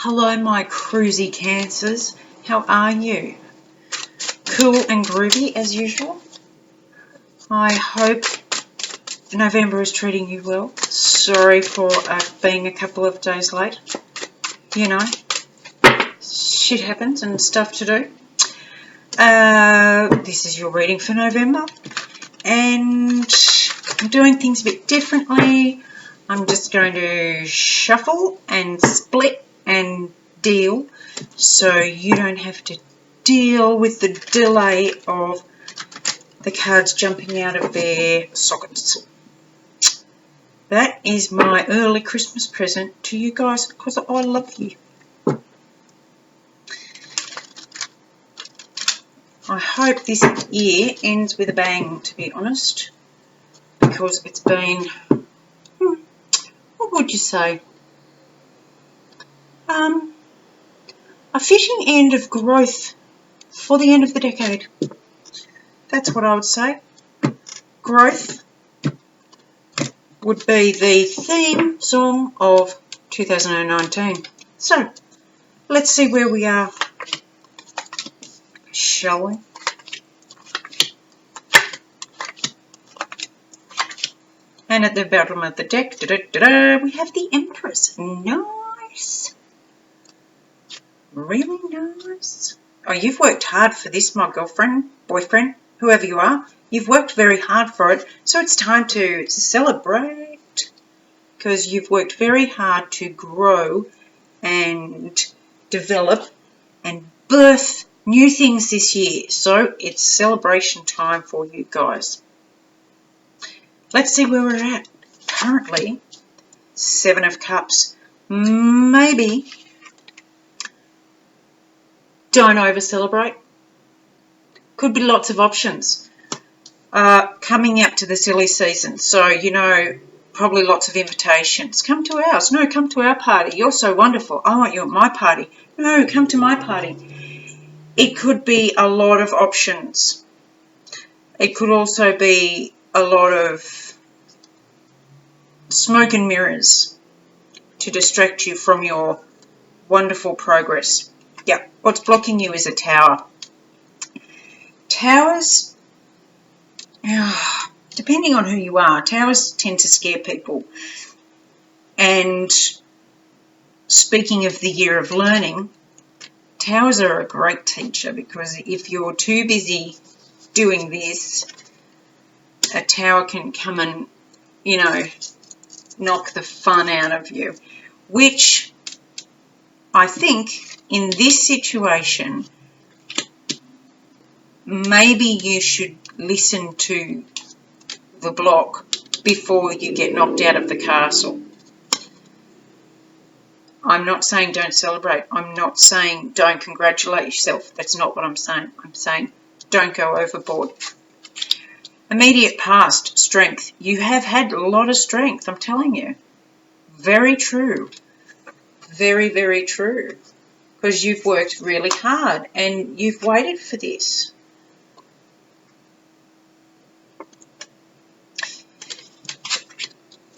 Hello, my cruisy cancers. How are you? Cool and groovy as usual. I hope November is treating you well. Sorry for being a couple of days late. You know, shit happens and stuff to do. This is your reading for November. And I'm doing things a bit differently. I'm just going to shuffle and split and deal so you don't have to deal with the delay of the cards jumping out of their sockets. That is my early Christmas present to you guys because I love you. I hope this year ends with a bang, to be honest, because it's been, what would you say, a fitting end of growth for the end of the decade. That's what I would say. Growth would be the theme song of 2019. So, let's see where we are, shall we? And at the bottom of the deck, we have the Empress. Nice. Really nice. Oh, you've worked hard for this, my girlfriend, boyfriend, whoever you are. You've worked very hard for it, so it's time to celebrate because you've worked very hard to grow and develop and birth new things this year. So it's celebration time for you guys. Let's see where we're at. Currently, 7 of Cups. Maybe don't over-celebrate. Could be lots of options. Coming up to the silly season. So, you know, probably lots of invitations. Come to ours. No, come to our party. You're so wonderful. I want you at my party. No, come to my party. It could be a lot of options. It could also be a lot of smoke and mirrors to distract you from your wonderful progress. Yeah, what's blocking you is a tower. Towers, depending on who you are, towers tend to scare people. And speaking of the year of learning, towers are a great teacher because if you're too busy doing this, a tower can come and, you know, knock the fun out of you, which I think in this situation, maybe you should listen to the block before you get knocked out of the castle. I'm not saying don't celebrate. I'm not saying don't congratulate yourself. That's not what I'm saying. I'm saying don't go overboard. Immediate past, strength. You have had a lot of strength, I'm telling you. Very true. Very, very true. Because you've worked really hard and you've waited for this.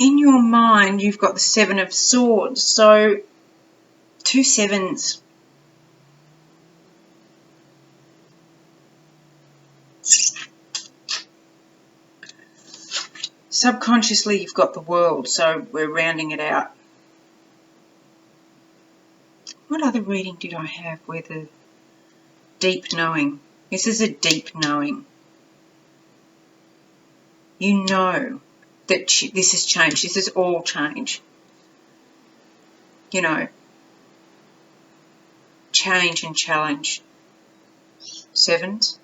In your mind, you've got the 7 of Swords. So, 2 sevens. Subconsciously, you've got the World, so we're rounding it out. What other reading did I have with a deep knowing? This is a deep knowing. You know that this has changed. This is all change. You know, change and challenge. 7s.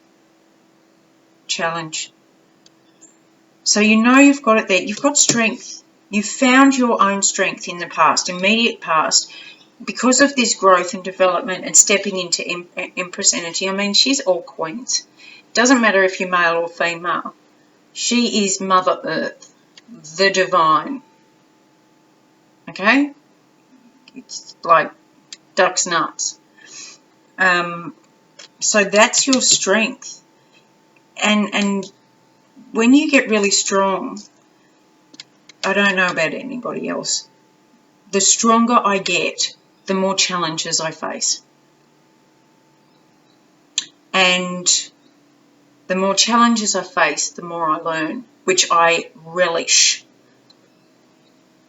Challenge. So you know you've got it there. You've got strength. You've found your own strength in the past, immediate past, because of this growth and development and stepping into Empress energy. I mean, she's all queens. Doesn't matter if you're male or female. She is Mother Earth, the divine. Okay? It's like duck's nuts. So that's your strength. And when you get really strong, I don't know about anybody else, the stronger I get, the more challenges I face. And the more challenges I face, the more I learn, which I relish.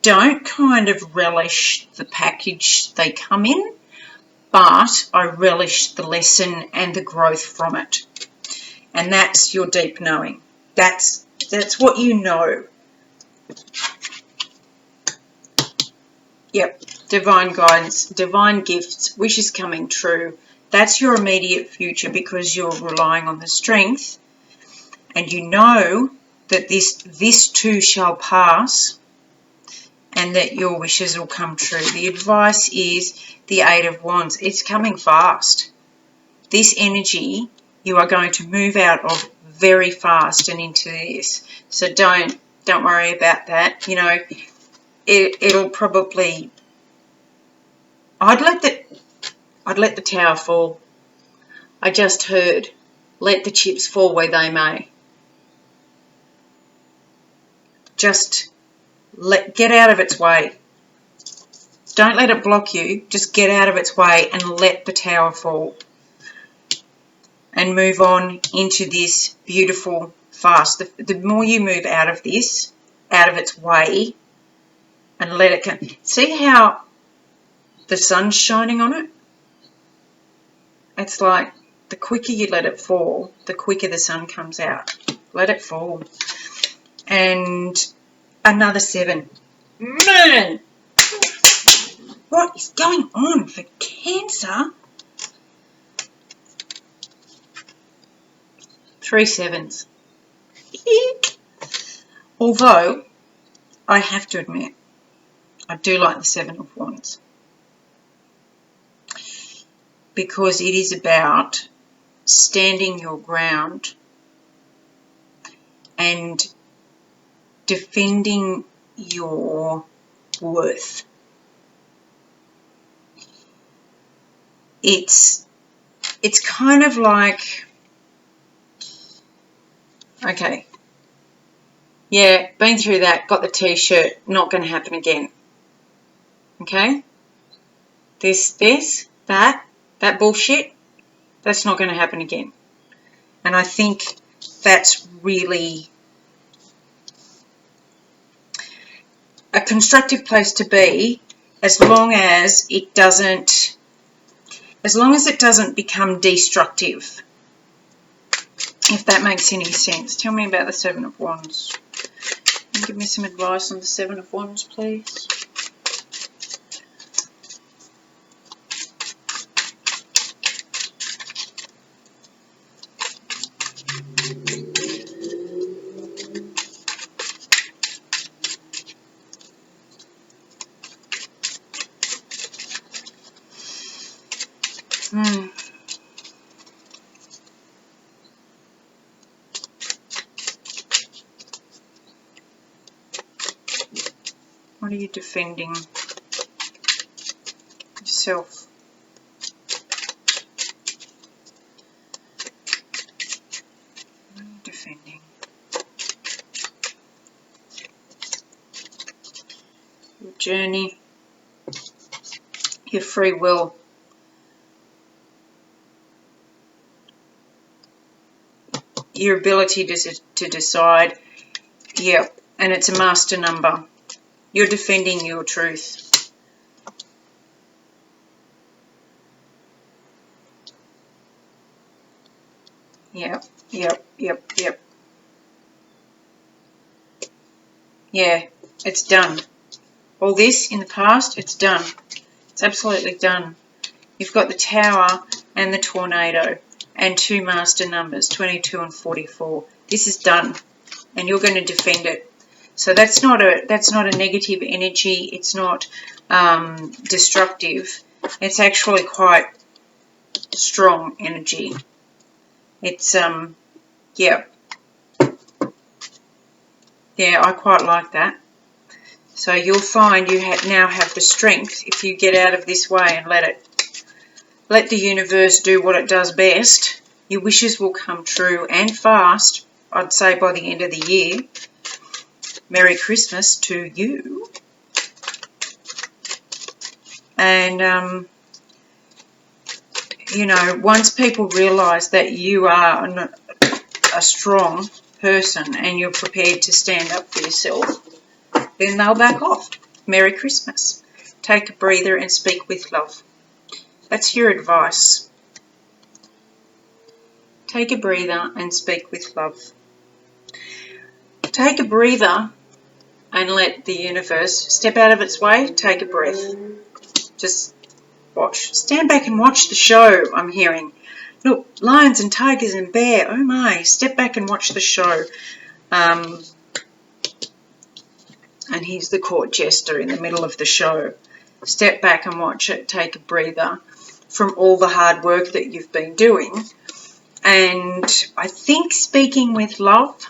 Don't kind of relish the package they come in, but I relish the lesson and the growth from it. And that's your deep knowing. That's what you know. Yep, divine guidance, divine gifts, wishes coming true. That's your immediate future because you're relying on the strength, and you know that this too shall pass, and that your wishes will come true. The advice is the Eight of Wands. It's coming fast. This energy you are going to move out of very fast and into this. So don't worry about that. You know, it'll probably. I'd let the tower fall. I just heard, let the chips fall where they may. Just get out of its way. Don't let it block you. Just get out of its way and let the tower fall. And move on into this beautiful fast. The more you move out of this, out of its way, and let it come. See how the sun's shining on it? It's like the quicker you let it fall, the quicker the sun comes out. Let it fall. And another 7. Man! What is going on for Cancer? 3 7s. Eek. Although, I have to admit, I do like the 7 of Wands. Because it is about standing your ground and defending your worth. It's kind of like, okay, yeah, been through that, got the t-shirt, not going to happen again. Okay? That bullshit, that's not going to happen again. And I think that's really a constructive place to be, as long as it doesn't become destructive, if that makes any sense. Tell me about the 7 of Wands. Can you give me some advice on the 7 of Wands, please? What are you defending? Yourself. What are you defending? Your journey. Your free will. Your ability to decide. Yeah, and it's a master number. You're defending your truth. Yep. Yeah, it's done. All this in the past, it's done. It's absolutely done. You've got the Tower and the Tornado and 2 master numbers, 22 and 44. This is done, and you're going to defend it. So that's not a negative energy. It's not destructive. It's actually quite strong energy. It's yeah, I quite like that. So you'll find you now have the strength, if you get out of this way and let the universe do what it does best. Your wishes will come true, and fast. I'd say by the end of the year. Merry Christmas to you. And, you know, once people realise that you are a strong person and you're prepared to stand up for yourself, then they'll back off. Merry Christmas. Take a breather and speak with love. That's your advice. Take a breather and speak with love. Take a breather and let the universe step out of its way. Take a breath. Just watch. Stand back and watch the show, I'm hearing. Look, lions and tigers and bear. Oh my, step back and watch the show. And he's the court jester in the middle of the show. Step back and watch it. Take a breather from all the hard work that you've been doing. And I think speaking with love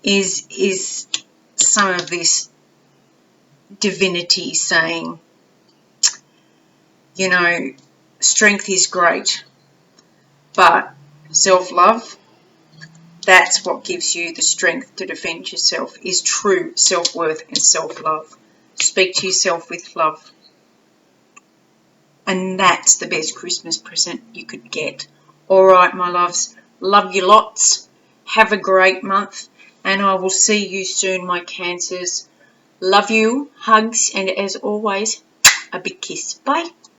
is some of this divinity saying, you know, strength is great, but self-love, that's what gives you the strength to defend yourself, is true self-worth and self-love. Speak to yourself with love. And that's the best Christmas present you could get. All right, my loves. Love you lots. Have a great month. And I will see you soon, my Cancers. Love you. Hugs. And as always, a big kiss. Bye.